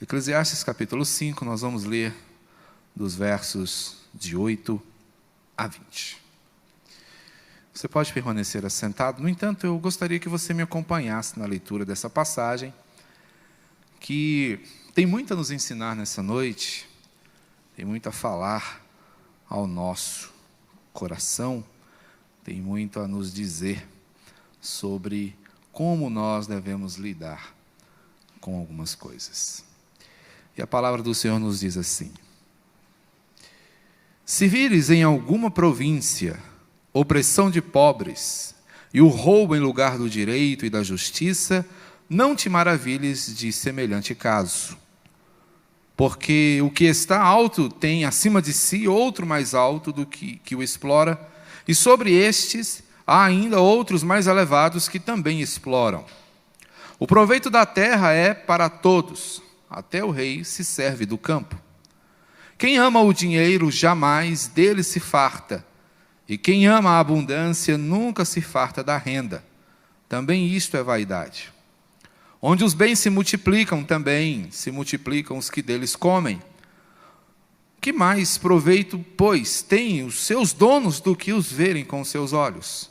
Eclesiastes capítulo 5, nós vamos ler dos versos de 8 a 20. Você pode permanecer assentado, no entanto, eu gostaria que você me acompanhasse na leitura dessa passagem, que tem muito a nos ensinar nessa noite, tem muito a falar ao nosso coração, tem muito a nos dizer sobre como nós devemos lidar com algumas coisas. E a palavra do Senhor nos diz assim: se vires em alguma província opressão de pobres e o roubo em lugar do direito e da justiça, não te maravilhes de semelhante caso. Porque o que está alto tem acima de si outro mais alto do que o explora, e sobre estes há ainda outros mais elevados que também exploram. O proveito da terra é para todos, até o rei se serve do campo. Quem ama o dinheiro jamais dele se farta, e quem ama a abundância nunca se farta da renda. Também isto é vaidade. Onde os bens se multiplicam, também se multiplicam os que deles comem. Que mais proveito, pois, têm os seus donos do que os verem com seus olhos?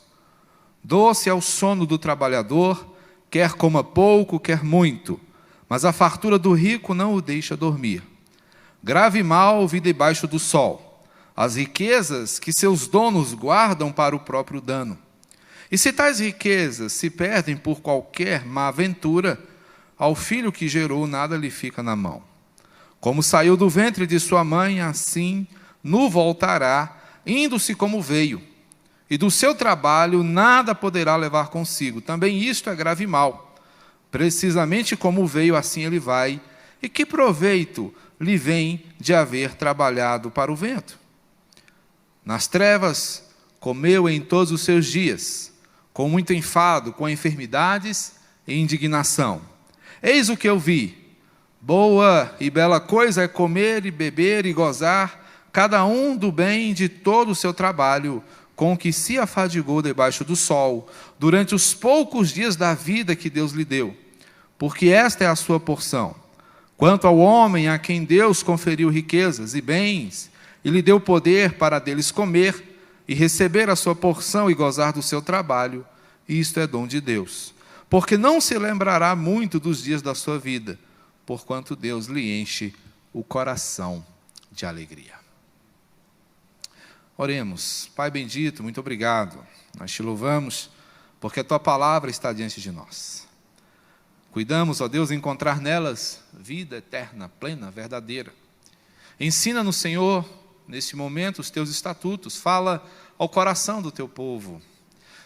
Doce é o sono do trabalhador, quer coma pouco, quer muito, mas a fartura do rico não o deixa dormir. Grave mal vi debaixo do sol, as riquezas que seus donos guardam para o próprio dano. E se tais riquezas se perdem por qualquer má aventura, ao filho que gerou nada lhe fica na mão. Como saiu do ventre de sua mãe, assim nu voltará, indo-se como veio. E do seu trabalho nada poderá levar consigo. Também isto é grave mal. Precisamente como veio, assim ele vai. E que proveito lhe vem de haver trabalhado para o vento? Nas trevas comeu em todos os seus dias, com muito enfado, com enfermidades e indignação. Eis o que eu vi: boa e bela coisa é comer e beber e gozar, cada um do bem de todo o seu trabalho, com que se afadigou debaixo do sol, durante os poucos dias da vida que Deus lhe deu, porque esta é a sua porção. Quanto ao homem a quem Deus conferiu riquezas e bens, e lhe deu poder para deles comer, e receber a sua porção e gozar do seu trabalho, isto é dom de Deus. Porque não se lembrará muito dos dias da sua vida, porquanto Deus lhe enche o coração de alegria. Oremos. Pai bendito, muito obrigado. Nós te louvamos, porque a tua palavra está diante de nós. Cuidamos, ó Deus, em encontrar nelas vida eterna, plena, verdadeira. Ensina-nos, Senhor, neste momento, os teus estatutos. Fala ao coração do teu povo.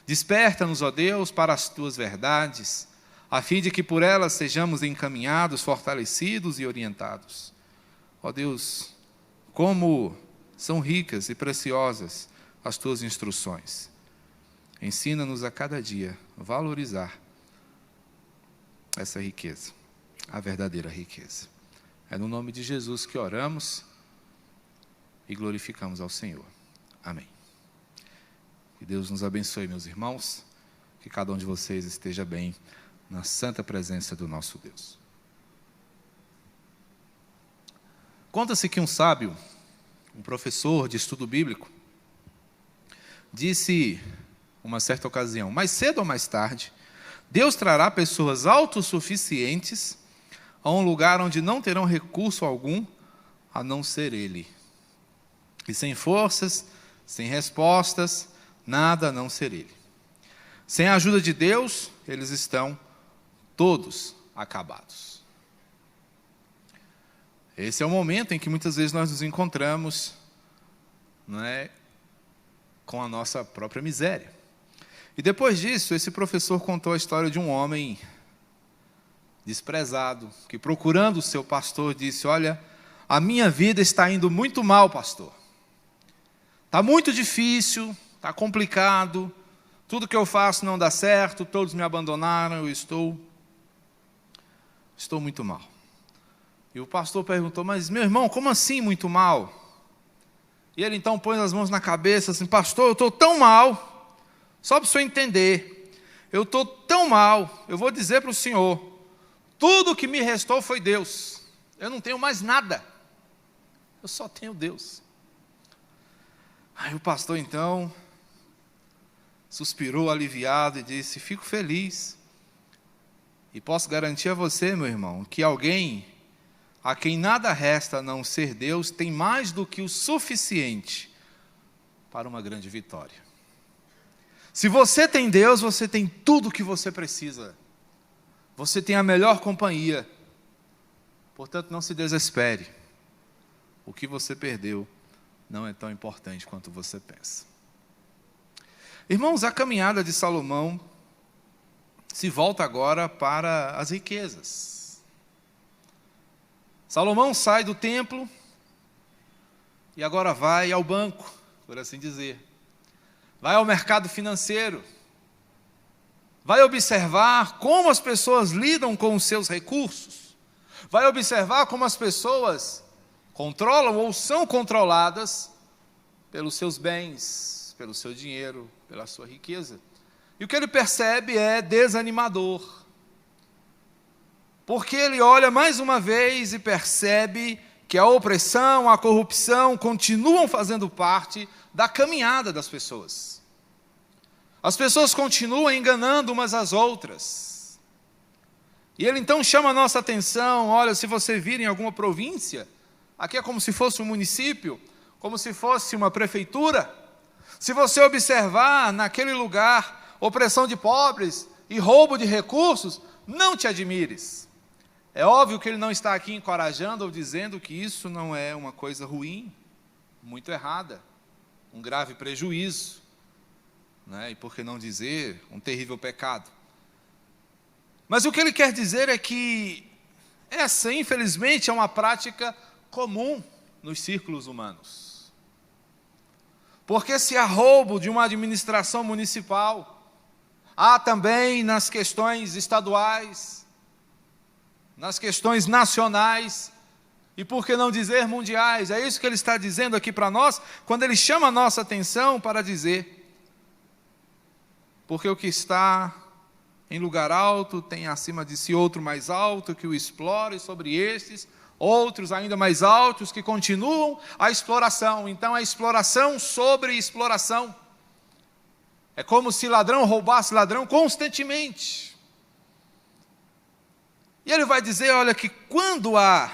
Desperta-nos, ó Deus, para as tuas verdades, a fim de que por elas sejamos encaminhados, fortalecidos e orientados. Ó Deus, como são ricas e preciosas as tuas instruções. Ensina-nos a cada dia a valorizar essa riqueza, a verdadeira riqueza. É no nome de Jesus que oramos e glorificamos ao Senhor. Amém. Que Deus nos abençoe, meus irmãos, que cada um de vocês esteja bem na santa presença do nosso Deus. Conta-se que um sábio, um professor de estudo bíblico, disse uma certa ocasião: mais cedo ou mais tarde, Deus trará pessoas autossuficientes a um lugar onde não terão recurso algum a não ser Ele. E sem forças, sem respostas, nada a não ser Ele. Sem a ajuda de Deus, eles estão todos acabados. Esse é o momento em que muitas vezes nós nos encontramos, não é, com a nossa própria miséria. E depois disso, esse professor contou a história de um homem desprezado, que procurando o seu pastor, disse: olha, a minha vida está indo muito mal, pastor. Está muito difícil, está complicado, tudo que eu faço não dá certo, todos me abandonaram, eu estou muito mal. E o pastor perguntou: mas meu irmão, como assim muito mal? E ele então põe as mãos na cabeça assim: pastor, eu estou tão mal, só para o senhor entender, eu estou tão mal, eu vou dizer para o senhor, tudo que me restou foi Deus. Eu não tenho mais nada. Eu só tenho Deus. Aí o pastor, então, suspirou aliviado e disse: fico feliz. E posso garantir a você, meu irmão, que alguém a quem nada resta a não ser Deus tem mais do que o suficiente para uma grande vitória. Se você tem Deus, você tem tudo o que você precisa. Você tem a melhor companhia. Portanto, não se desespere. O que você perdeu não é tão importante quanto você pensa. Irmãos, a caminhada de Salomão se volta agora para as riquezas. Salomão sai do templo e agora vai ao banco, por assim dizer. Vai ao mercado financeiro. Vai observar como as pessoas lidam com os seus recursos. Vai observar como as pessoas controlam ou são controladas pelos seus bens, pelo seu dinheiro, pela sua riqueza. E o que ele percebe é desanimador. Porque ele olha mais uma vez e percebe que a opressão, a corrupção continuam fazendo parte da caminhada das pessoas. As pessoas continuam enganando umas às outras. E ele então chama a nossa atenção: olha, se você vir em alguma província, aqui é como se fosse um município, como se fosse uma prefeitura. Se você observar naquele lugar opressão de pobres e roubo de recursos, não te admires. É óbvio que ele não está aqui encorajando ou dizendo que isso não é uma coisa ruim, muito errada, um grave prejuízo, né? E por que não dizer, um terrível pecado. Mas o que ele quer dizer é que essa, infelizmente, é uma prática comum nos círculos humanos. Porque se há roubo de uma administração municipal, há também nas questões estaduais, nas questões nacionais, e por que não dizer mundiais. É isso que ele está dizendo aqui para nós, quando ele chama a nossa atenção para dizer: porque o que está em lugar alto tem acima de si outro mais alto que o explora, e sobre estes outros ainda mais altos que continuam a exploração. Então, a exploração sobre exploração. É como se ladrão roubasse ladrão constantemente. E ele vai dizer, olha, que quando há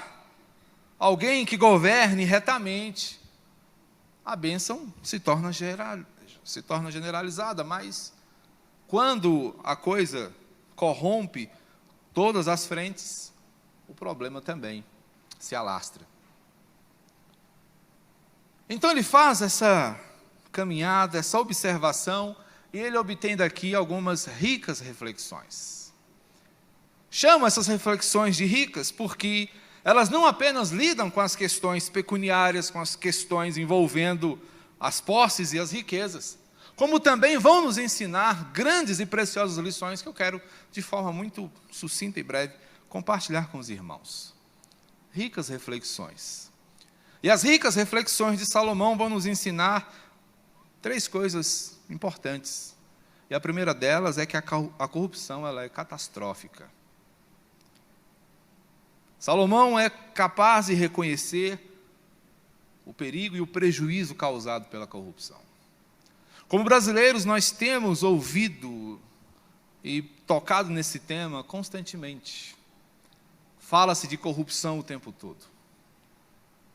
alguém que governe retamente, a bênção se torna generalizada, mas quando a coisa corrompe todas as frentes, o problema também se alastra. Então ele faz essa caminhada, essa observação, e ele obtém daqui algumas ricas reflexões. Chamo essas reflexões de ricas porque elas não apenas lidam com as questões pecuniárias, com as questões envolvendo as posses e as riquezas, como também vão nos ensinar grandes e preciosas lições que eu quero, de forma muito sucinta e breve, compartilhar com os irmãos. Ricas reflexões. E as ricas reflexões de Salomão vão nos ensinar três coisas importantes. E a primeira delas é que a corrupção ela é catastrófica. Salomão é capaz de reconhecer o perigo e o prejuízo causado pela corrupção. Como brasileiros, nós temos ouvido e tocado nesse tema constantemente. Fala-se de corrupção o tempo todo.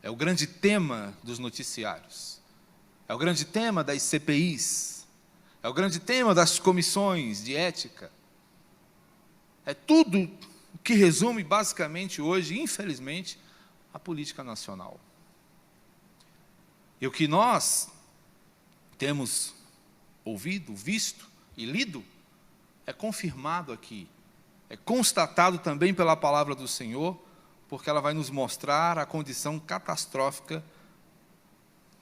É o grande tema dos noticiários. É o grande tema das CPIs. É o grande tema das comissões de ética. É tudo que resume basicamente hoje, infelizmente, a política nacional. E o que nós temos ouvido, visto e lido, é confirmado aqui, é constatado também pela palavra do Senhor, porque ela vai nos mostrar a condição catastrófica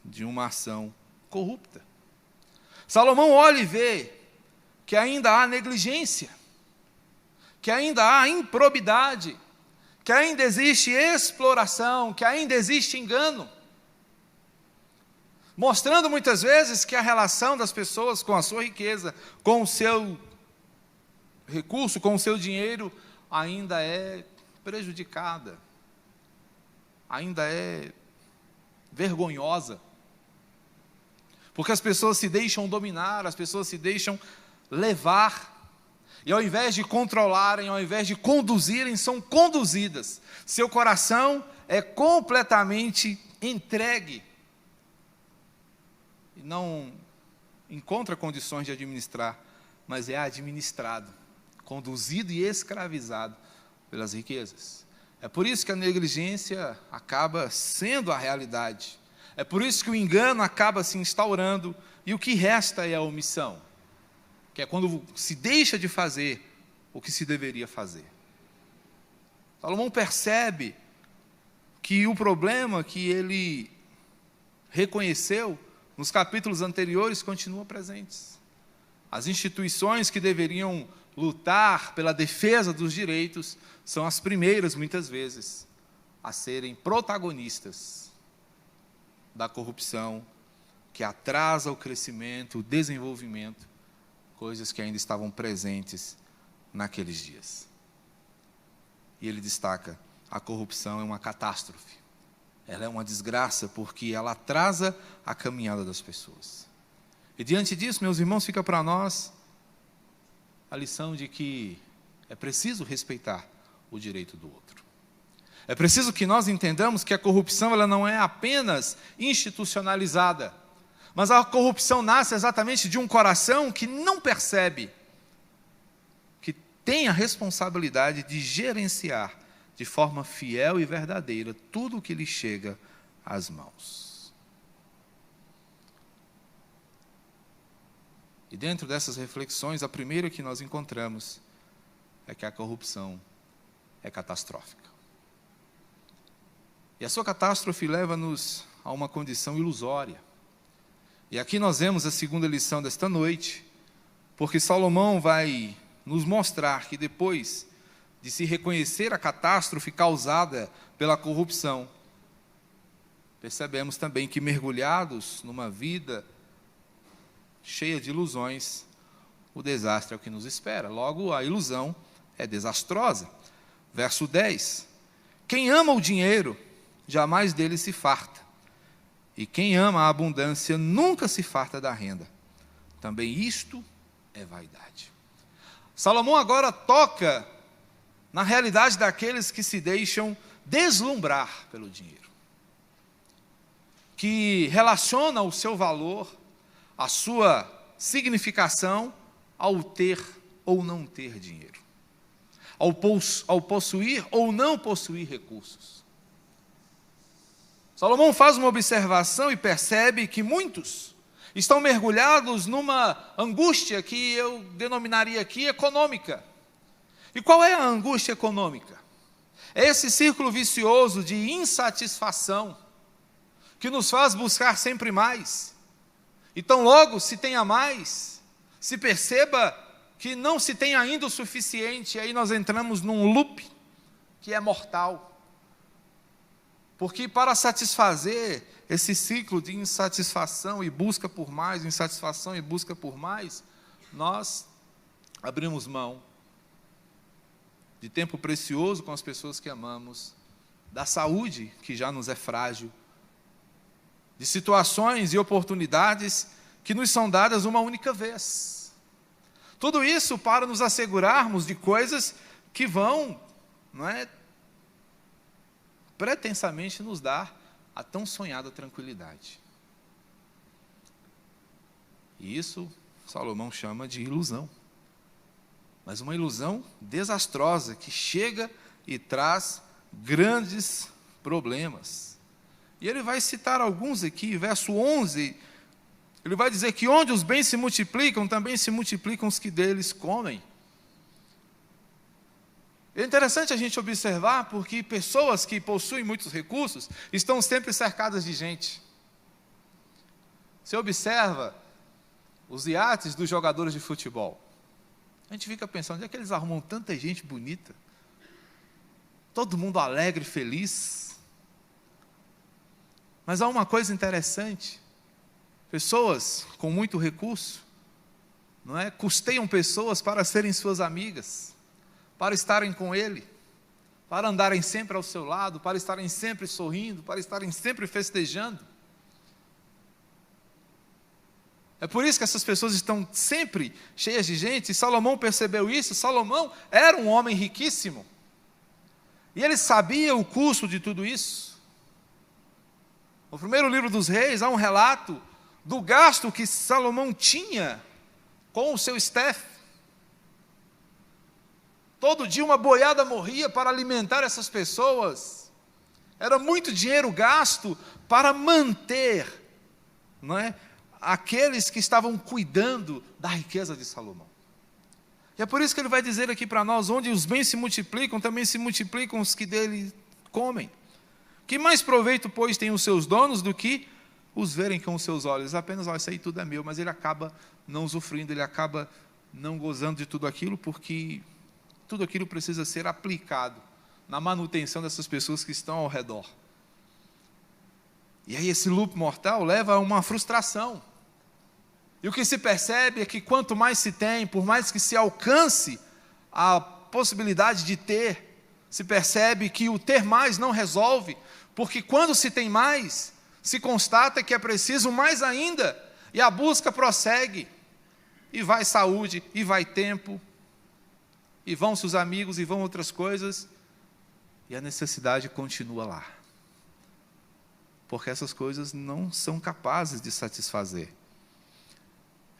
de uma ação corrupta. Salomão olha e vê que ainda há negligência, que ainda há improbidade, que ainda existe exploração, que ainda existe engano, mostrando muitas vezes que a relação das pessoas com a sua riqueza, com o seu recurso, com o seu dinheiro, ainda é prejudicada. ainda é vergonhosa. Porque as pessoas se deixam dominar, as pessoas se deixam levar. E ao invés de controlarem, ao invés de conduzirem, são conduzidas. Seu coração é completamente entregue. E não encontra condições de administrar, mas é administrado, conduzido e escravizado pelas riquezas. É por isso que a negligência acaba sendo a realidade. É por isso que o engano acaba se instaurando e o que resta é a omissão, que é quando se deixa de fazer o que se deveria fazer. Salomão percebe que o problema que ele reconheceu nos capítulos anteriores continua presentes. As instituições que deveriam lutar pela defesa dos direitos são as primeiras, muitas vezes, a serem protagonistas da corrupção que atrasa o crescimento, o desenvolvimento, coisas que ainda estavam presentes naqueles dias. E ele destaca: a corrupção é uma catástrofe. Ela é uma desgraça porque ela atrasa a caminhada das pessoas. E diante disso, meus irmãos, fica para nós a lição de que é preciso respeitar o direito do outro. É preciso que nós entendamos que a corrupção ela não é apenas institucionalizada, mas a corrupção nasce exatamente de um coração que não percebe, que tem a responsabilidade de gerenciar de forma fiel e verdadeira tudo o que lhe chega às mãos. E dentro dessas reflexões, a primeira que nós encontramos é que a corrupção é catastrófica. E a sua catástrofe leva-nos a uma condição ilusória. E aqui nós vemos a segunda lição desta noite, porque Salomão vai nos mostrar que depois de se reconhecer a catástrofe causada pela corrupção, percebemos também que mergulhados numa vida cheia de ilusões, o desastre é o que nos espera. Logo, a ilusão é desastrosa. Verso 10: quem ama o dinheiro, jamais dele se farta, e quem ama a abundância nunca se farta da renda. Também isto é vaidade. Salomão agora toca na realidade daqueles que se deixam deslumbrar pelo dinheiro, que relaciona o seu valor, a sua significação ao ter ou não ter dinheiro, ao possuir ou não possuir recursos. Salomão faz uma observação e percebe que muitos estão mergulhados numa angústia que eu denominaria aqui econômica. E qual é a angústia econômica? É esse círculo vicioso de insatisfação que nos faz buscar sempre mais. Então, logo se tenha mais, se perceba que não se tem ainda o suficiente, e aí nós entramos num loop que é mortal. Porque para satisfazer esse ciclo de insatisfação e busca por mais, insatisfação e busca por mais, nós abrimos mão de tempo precioso com as pessoas que amamos, da saúde que já nos é frágil, de situações e oportunidades que nos são dadas uma única vez. Tudo isso para nos assegurarmos de coisas que vão, pretensamente nos dar a tão sonhada tranquilidade. E isso Salomão chama de ilusão. Mas uma ilusão desastrosa que chega e traz grandes problemas. E ele vai citar alguns aqui, verso 11, ele vai dizer que onde os bens se multiplicam, também se multiplicam os que deles comem. É interessante a gente observar porque pessoas que possuem muitos recursos estão sempre cercadas de gente. Você observa os iates dos jogadores de futebol. A gente fica pensando, onde é que eles arrumam tanta gente bonita? Todo mundo alegre, feliz. Mas há uma coisa interessante. Pessoas com muito recurso, custeiam pessoas para serem suas amigas, para estarem com ele, para andarem sempre ao seu lado, para estarem sempre sorrindo, para estarem sempre festejando. É por isso que essas pessoas estão sempre cheias de gente, e Salomão percebeu isso. Salomão era um homem riquíssimo, e ele sabia o custo de tudo isso. No primeiro livro dos Reis, há um relato do gasto que Salomão tinha com o seu staff. Todo dia uma boiada morria para alimentar essas pessoas. Era muito dinheiro gasto para manter, não é, aqueles que estavam cuidando da riqueza de Salomão. E é por isso que ele vai dizer aqui para nós: onde os bens se multiplicam, também se multiplicam os que dele comem. Que mais proveito, pois, têm os seus donos do que os verem com os seus olhos? Apenas, isso aí tudo é meu, mas ele acaba não usufruindo, ele acaba não gozando de tudo aquilo, porque tudo aquilo precisa ser aplicado na manutenção dessas pessoas que estão ao redor. E aí esse loop mortal leva a uma frustração. E o que se percebe é que quanto mais se tem, por mais que se alcance a possibilidade de ter, se percebe que o ter mais não resolve, porque quando se tem mais, se constata que é preciso mais ainda, e a busca prossegue, e vai saúde, e vai tempo, e vão-se os amigos, e vão outras coisas, e a necessidade continua lá. Porque essas coisas não são capazes de satisfazer.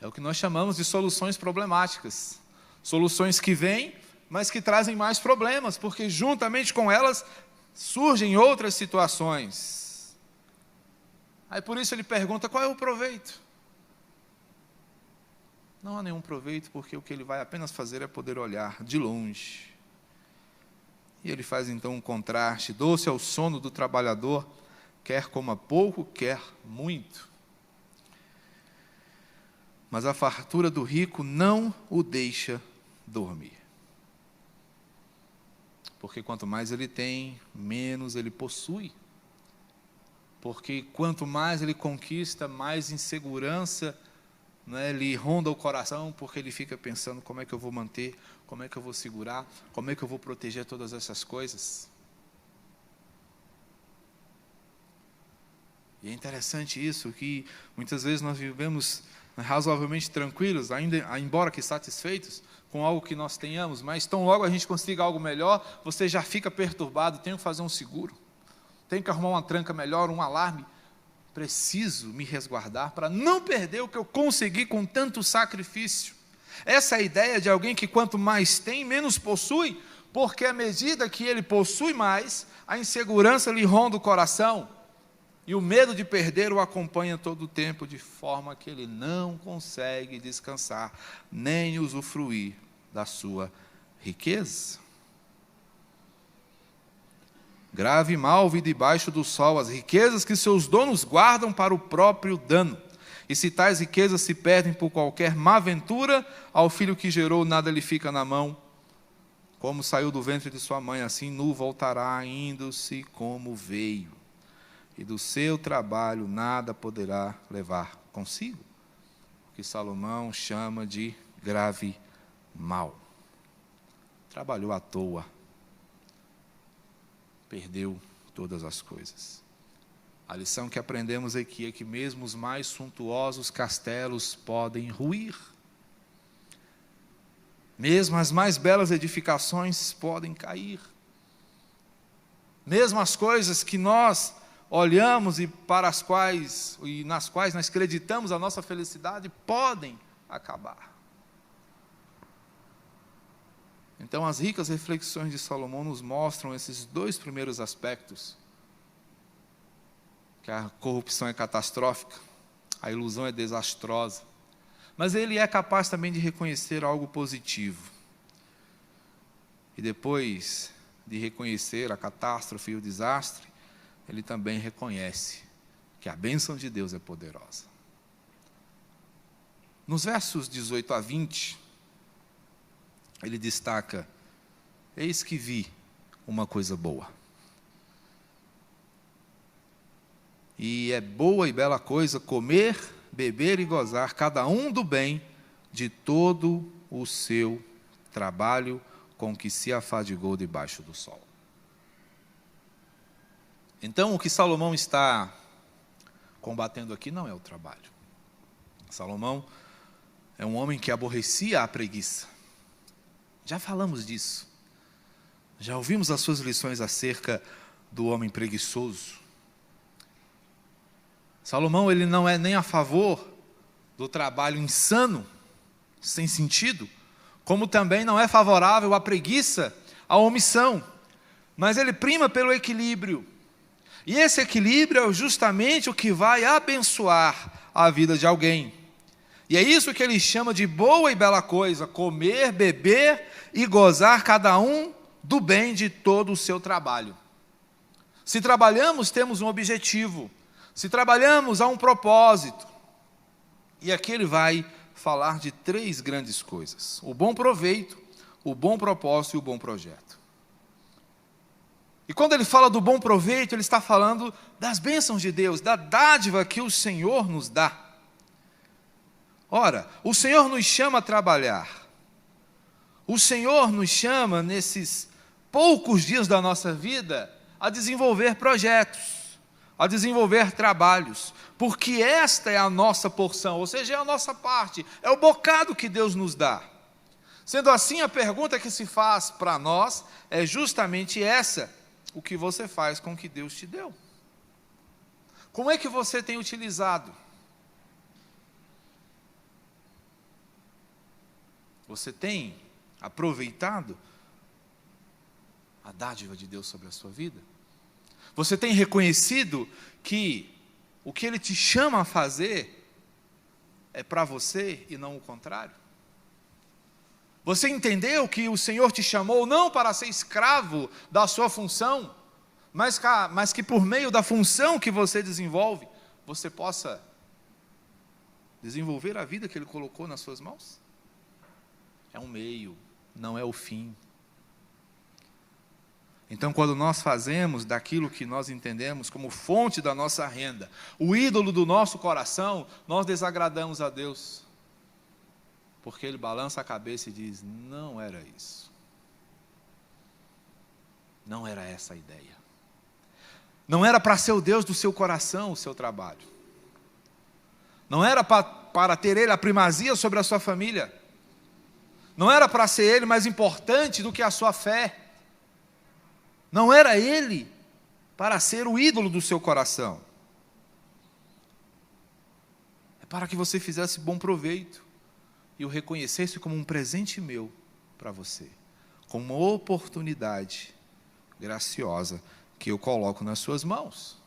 É o que nós chamamos de soluções problemáticas. Soluções que vêm, mas que trazem mais problemas, porque juntamente com elas surgem outras situações. Aí por isso ele pergunta: qual é o proveito? Não há nenhum proveito, porque o que ele vai apenas fazer é poder olhar de longe. E ele faz então um contraste: doce é o sono do trabalhador, quer coma pouco, quer muito. Mas a fartura do rico não o deixa dormir. Porque quanto mais ele tem, menos ele possui. Porque quanto mais ele conquista, mais insegurança, né, lhe ronda o coração, porque ele fica pensando: como é que eu vou manter, como é que eu vou segurar, como é que eu vou proteger todas essas coisas. E é interessante isso, que muitas vezes nós vivemos razoavelmente tranquilos, ainda, embora que satisfeitos com algo que nós tenhamos, mas tão logo a gente consiga algo melhor, você já fica perturbado: tenho que fazer um seguro, tenho que arrumar uma tranca melhor, um alarme, preciso me resguardar para não perder o que eu consegui com tanto sacrifício. Essa é a ideia de alguém que quanto mais tem, menos possui, porque à medida que ele possui mais, a insegurança lhe ronda o coração, e o medo de perder o acompanha todo o tempo, de forma que ele não consegue descansar, nem usufruir da sua riqueza. Grave mal vi debaixo do sol as riquezas que seus donos guardam para o próprio dano. E se tais riquezas se perdem por qualquer má ventura, ao filho que gerou nada lhe fica na mão. Como saiu do ventre de sua mãe, assim nu voltará, indo-se como veio. E do seu trabalho nada poderá levar consigo. O que Salomão chama de grave mal. Trabalhou à toa. Perdeu todas as coisas. A lição que aprendemos aqui é que mesmo os mais suntuosos castelos podem ruir. Mesmo as mais belas edificações podem cair. Mesmo as coisas que nós olhamos e nas quais nós acreditamos a nossa felicidade podem acabar. Então, as ricas reflexões de Salomão nos mostram esses dois primeiros aspectos: que a corrupção é catastrófica, a ilusão é desastrosa, mas ele é capaz também de reconhecer algo positivo. E depois de reconhecer a catástrofe e o desastre, ele também reconhece que a bênção de Deus é poderosa. Nos versos 18 a 20, ele destaca: eis que vi uma coisa boa. E é boa e bela coisa comer, beber e gozar, cada um do bem de todo o seu trabalho com que se afadigou debaixo do sol. Então, o que Salomão está combatendo aqui não é o trabalho. Salomão é um homem que aborrecia a preguiça. Já falamos disso. Já ouvimos as suas lições acerca do homem preguiçoso. Salomão, ele não é nem a favor do trabalho insano, sem sentido, como também não é favorável à preguiça, à omissão, mas ele prima pelo equilíbrio. E esse equilíbrio é justamente o que vai abençoar a vida de alguém. E é isso que ele chama de boa e bela coisa: comer, beber e gozar cada um do bem de todo o seu trabalho. Se trabalhamos, temos um objetivo. Se trabalhamos, há um propósito. E aqui ele vai falar de 3 grandes coisas: o bom proveito, o bom propósito e o bom projeto. E quando ele fala do bom proveito, ele está falando das bênçãos de Deus, da dádiva que o Senhor nos dá. Ora, o Senhor nos chama a trabalhar. O Senhor nos chama, nesses poucos dias da nossa vida, a desenvolver projetos, a desenvolver trabalhos, porque esta é a nossa porção, ou seja, é a nossa parte, é o bocado que Deus nos dá. Sendo assim, a pergunta que se faz para nós é justamente essa: o que você faz com o que Deus te deu? Como é que você tem utilizado? Você tem aproveitado a dádiva de Deus sobre a sua vida? Você tem reconhecido que o que Ele te chama a fazer é para você e não o contrário? Você entendeu que o Senhor te chamou não para ser escravo da sua função, mas que por meio da função que você desenvolve, você possa desenvolver a vida que Ele colocou nas suas mãos? É um meio, não é o fim. Então, quando nós fazemos daquilo que nós entendemos como fonte da nossa renda, o ídolo do nosso coração, nós desagradamos a Deus. Porque Ele balança a cabeça e diz: não era isso. Não era essa a ideia. Não era para ser o Deus do seu coração o seu trabalho. Não era para ter Ele a primazia sobre a sua família. Não era para ser Ele mais importante do que a sua fé. Não era Ele para ser o ídolo do seu coração. É para que você fizesse bom proveito e o reconhecesse como um presente meu para você, como uma oportunidade graciosa que eu coloco nas suas mãos.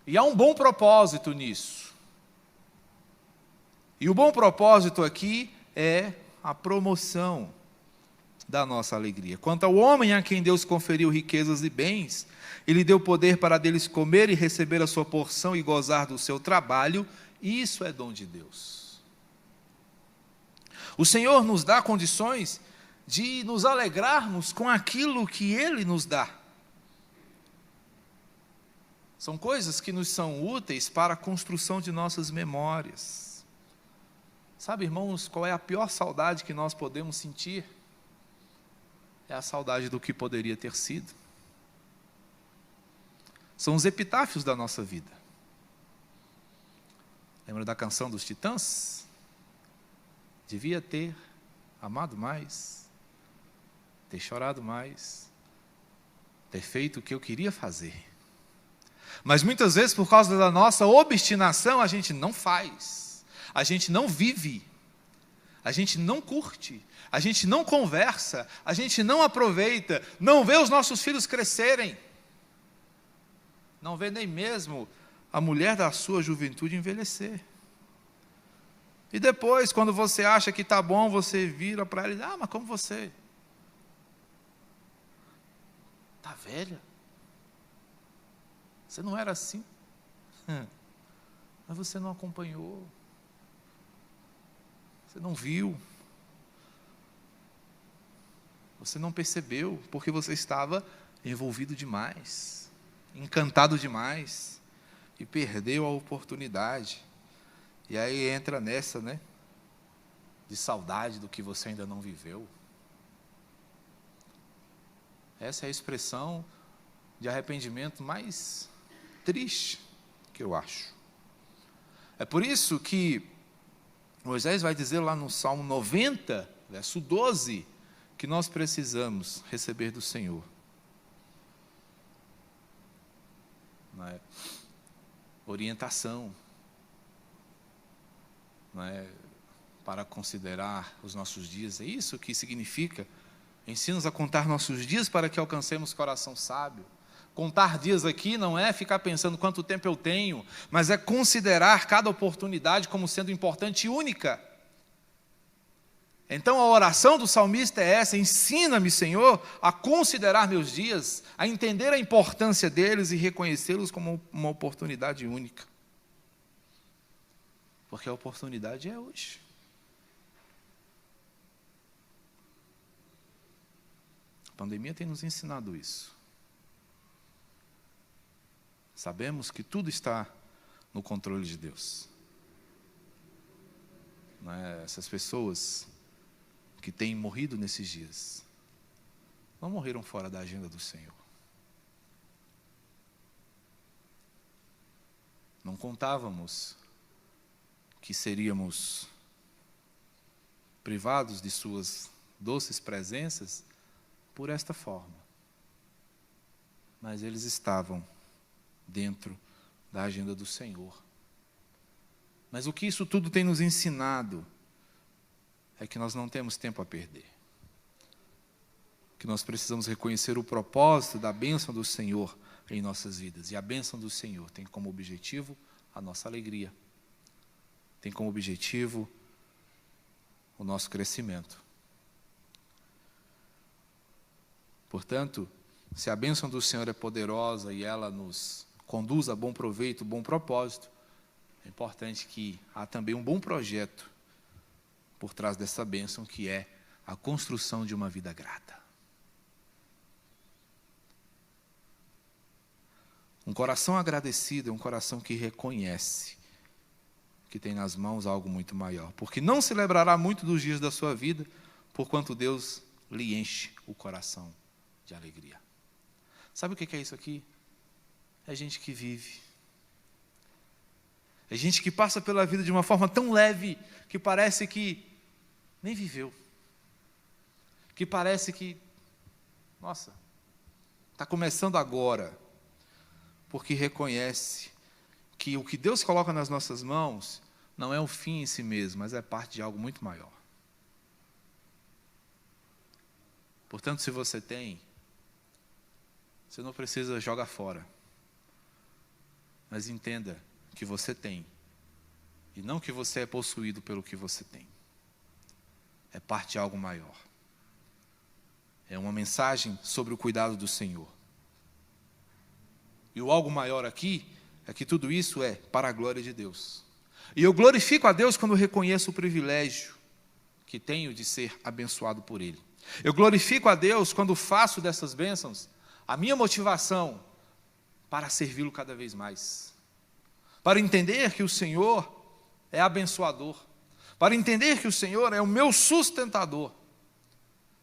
E há um bom propósito nisso. E o bom propósito aqui é a promoção da nossa alegria. Quanto ao homem a quem Deus conferiu riquezas e bens, Ele deu poder para deles comer e receber a sua porção e gozar do seu trabalho, isso é dom de Deus. O Senhor nos dá condições de nos alegrarmos com aquilo que Ele nos dá. São coisas que nos são úteis para a construção de nossas memórias. Sabe, irmãos, qual é a pior saudade que nós podemos sentir? É a saudade do que poderia ter sido. São os epitáfios da nossa vida. Lembra da canção dos Titãs? Devia ter amado mais, ter chorado mais, ter feito o que eu queria fazer. Mas muitas vezes, por causa da nossa obstinação, a gente não faz, a gente não vive, a gente não curte, a gente não conversa, a gente não aproveita, não vê os nossos filhos crescerem, não vê nem mesmo a mulher da sua juventude envelhecer. E depois, quando você acha que está bom, você vira para ela e diz: ah, mas como você? Está velha? Você não era assim? Mas você não acompanhou. Você não viu. Você não percebeu, porque você estava envolvido demais, encantado demais, e perdeu a oportunidade. E aí entra nessa, né, de saudade do que você ainda não viveu. Essa é a expressão de arrependimento mais triste que eu acho. É por isso que Moisés vai dizer lá no Salmo 90, verso 12, que nós precisamos receber do Senhor. Não é? Orientação, não é? Para considerar os nossos dias. É isso que significa. Ensina-nos a contar nossos dias para que alcancemos coração sábio. Contar dias aqui não é ficar pensando quanto tempo eu tenho, mas é considerar cada oportunidade como sendo importante e única. Então a oração do salmista é essa: ensina-me, Senhor, a considerar meus dias, a entender a importância deles e reconhecê-los como uma oportunidade única. Porque a oportunidade é hoje. A pandemia tem nos ensinado isso. Sabemos que tudo está no controle de Deus. Não é? Essas pessoas que têm morrido nesses dias não morreram fora da agenda do Senhor. Não contávamos que seríamos privados de suas doces presenças por esta forma. Mas eles estavam dentro da agenda do Senhor. Mas o que isso tudo tem nos ensinado é que nós não temos tempo a perder. Que nós precisamos reconhecer o propósito da bênção do Senhor em nossas vidas. E a bênção do Senhor tem como objetivo a nossa alegria. Tem como objetivo o nosso crescimento. Portanto, se a bênção do Senhor é poderosa e ela nos conduz a bom proveito, bom propósito, é importante que há também um bom projeto por trás dessa bênção, que é a construção de uma vida grata. Um coração agradecido é um coração que reconhece que tem nas mãos algo muito maior, porque não se lembrará muito dos dias da sua vida, porquanto Deus lhe enche o coração de alegria. Sabe o que é isso aqui? É gente que vive. É gente que passa pela vida de uma forma tão leve que parece que nem viveu. Que parece que, nossa, está começando agora. Porque reconhece que o que Deus coloca nas nossas mãos não é um fim em si mesmo, mas é parte de algo muito maior. Portanto, se você tem, você não precisa jogar fora. Mas entenda que você tem. E não que você é possuído pelo que você tem. É parte de algo maior. É uma mensagem sobre o cuidado do Senhor. E o algo maior aqui é que tudo isso é para a glória de Deus. E eu glorifico a Deus quando reconheço o privilégio que tenho de ser abençoado por Ele. Eu glorifico a Deus quando faço dessas bênçãos a minha motivação para servi-lo cada vez mais. Para entender que o Senhor é abençoador. Para entender que o Senhor é o meu sustentador.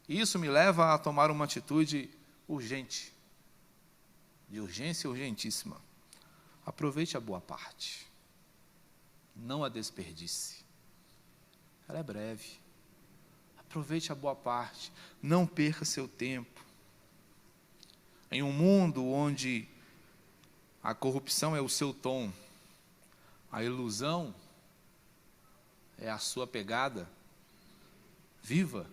E isso me leva a tomar uma atitude urgente. De urgência urgentíssima. Aproveite a boa parte. Não a desperdice. Ela é breve. Aproveite a boa parte. Não perca seu tempo. Em um mundo onde a corrupção é o seu tom, a ilusão é a sua pegada, viva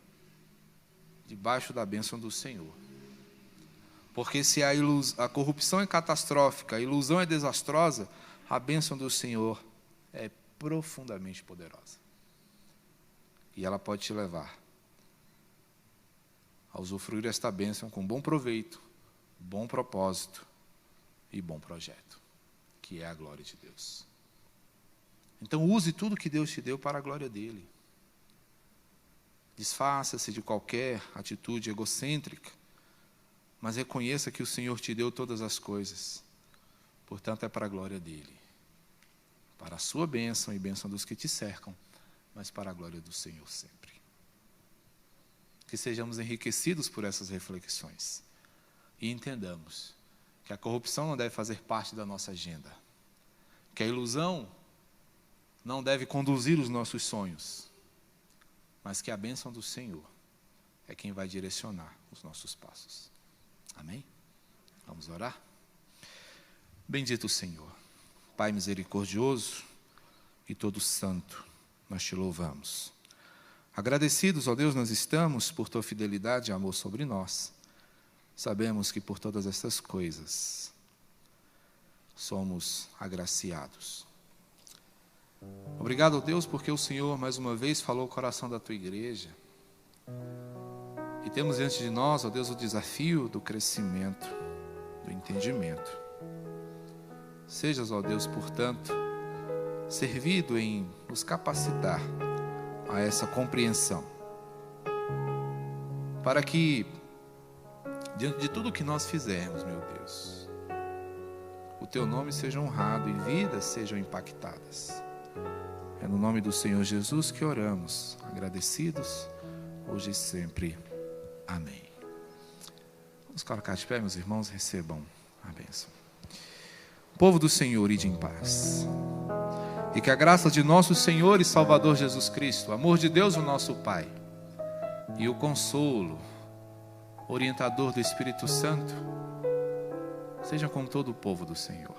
debaixo da bênção do Senhor. Porque se a corrupção é catastrófica, a ilusão é desastrosa, a bênção do Senhor é profundamente poderosa. E ela pode te levar a usufruir esta bênção com bom proveito, bom propósito e bom projeto, que é a glória de Deus. Então use tudo que Deus te deu para a glória dele. Desfaça-se de qualquer atitude egocêntrica, mas reconheça que o Senhor te deu todas as coisas. Portanto, é para a glória dele. Para a sua bênção e bênção dos que te cercam, mas para a glória do Senhor sempre. Que sejamos enriquecidos por essas reflexões e entendamos que a corrupção não deve fazer parte da nossa agenda, que a ilusão não deve conduzir os nossos sonhos, mas que a bênção do Senhor é quem vai direcionar os nossos passos. Amém? Vamos orar? Bendito o Senhor, Pai misericordioso e todo santo, nós te louvamos. Agradecidos, ó Deus, nós estamos por tua fidelidade e amor sobre nós. Sabemos que por todas estas coisas somos agraciados. Obrigado, Deus, porque o Senhor mais uma vez falou o coração da tua igreja. E temos diante de nós, ó Deus, o desafio do crescimento, do entendimento. Sejas, ó Deus, portanto, servido em nos capacitar a essa compreensão, para que, diante de tudo que nós fizermos, meu Deus, o teu nome seja honrado e vidas sejam impactadas. É no nome do Senhor Jesus que oramos, agradecidos, hoje e sempre. Amém. Vamos colocar de pé, meus irmãos, recebam a bênção. Povo do Senhor, ide em paz. E que a graça de nosso Senhor e Salvador Jesus Cristo, o amor de Deus, o nosso Pai, e o consolo, orientador do Espírito Santo, seja com todo o povo do Senhor,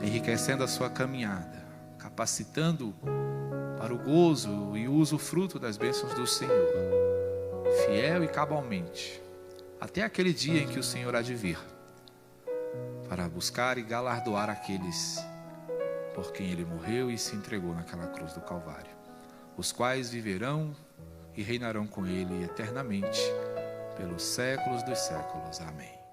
enriquecendo a sua caminhada, capacitando para o gozo e o usufruto das bênçãos do Senhor, fiel e cabalmente, até aquele dia em que o Senhor há de vir, para buscar e galardoar aqueles por quem Ele morreu e se entregou naquela cruz do Calvário, os quais viverão e reinarão com Ele eternamente, pelos séculos dos séculos. Amém.